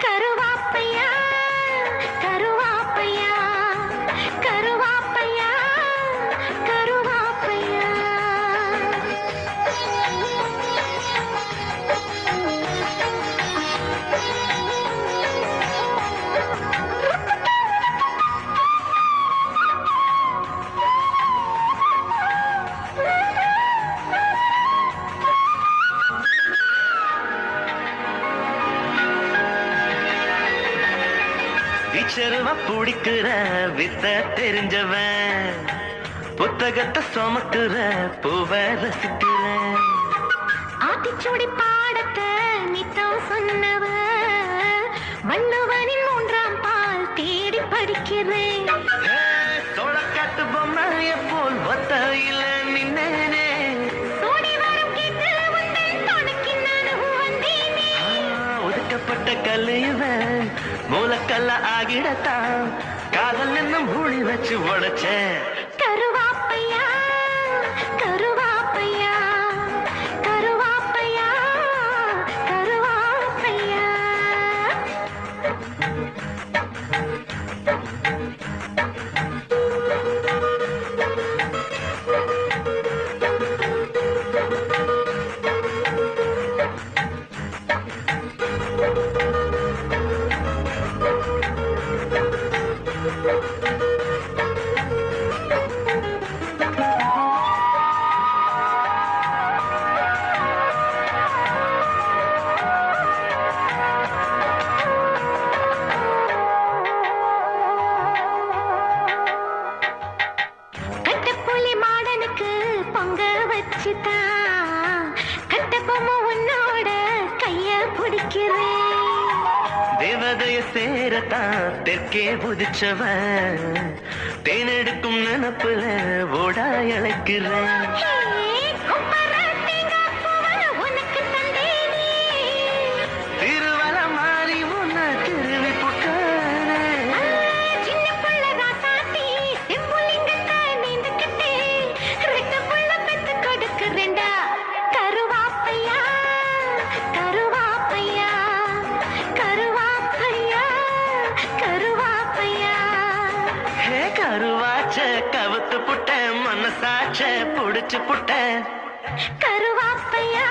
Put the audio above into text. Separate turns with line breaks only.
கருவாப்பையா கருவாப்பையா கருவாப்பையா கருவாப்பையா
டீச்சருவ பிடிக்கிற வித்த தெரிஞ்சவன் புத்தகத்தை சுமக்குற பூவ ரசிக்கிற
ஆத்திச்சூடி பாடத்தை நித்தம் சொன்னவ வள்ளுவனின் 3ஆம் பால் தேடி படிக்கிறேன்
சோளக்காட்டு பொம்மைய போல் ஒத்தையில நின்னேனே ஒதுக்கப்பட்ட கல்லையுவன் மூலக்கல்ல ஆகிடத்தான் காதல் என்னும் மூடி வச்சு உடைச்சேன்
கருவாப்பையா கருவாப்பையா கருவாப்பையா கருவாப்பையா கட்டபொம்மை உன்னோட கைய பிடிக்கிறேன்
தேவதைய சேரத்தான் தெற்கே புதிச்சவன் தேனெடுக்கும் நினப்புல ஓடா இழைக்கிறேன் திருவல மாறி உன்ன திருவி புட்டான
சின்ன புள்ள ராசாத்தி செம்புலிங்கத்தை நீந்துக்கிட்டே ரெட்ட புள்ள பெத்து கொடுக்குறேன்டா கருவாப்பையா கருவாப்பையா கருவாப்பையா கருவாப்பையா
ஹே கருவாச்ச கவுத்து புட்ட மனசாச்ச புடிச்சு புட்ட
கருவாப்பையா